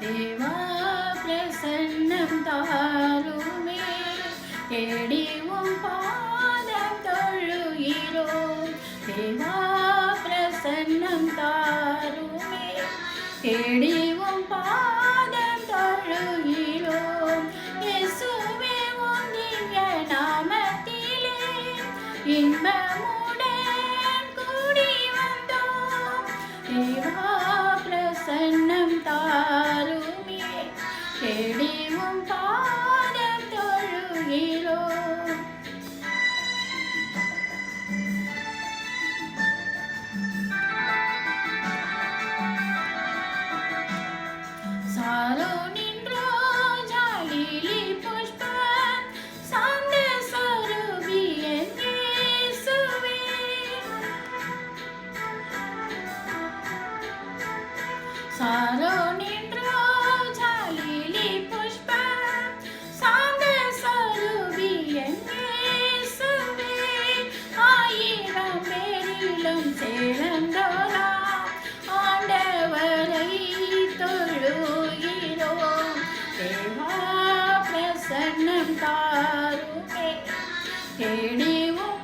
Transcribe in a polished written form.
தேவா பிரசன்னம் தாருமே தேடி உம் பாதம் தொழுகிறோம். தேவா பிரசன்னம் தாருமே தேடி உம் பாதம் தொழுகிறோம். இயேசுவே உம் திவ்ய நாமத்திலே இன்பமுடன் கூடி வந்தோம். தேவா பிரசன்னம் தாருமே தேடி உம் பாதம் தொழுகிறோம். சாரோனின் ரோஜா லிலி புஷ்பம் சாந்த சொரூபி என் இயேசுவே. சாரோனின் ரோஜா லிலி புஷ்பம் சாந்த சொரூபி என் இயேசுவே. ஆயிரம் பேரிலும் சேர்ந்தோராம் ஆண்டவரை தொழுகிறோம். தேவா பிரசன்னம் தாருமே தேடி உம்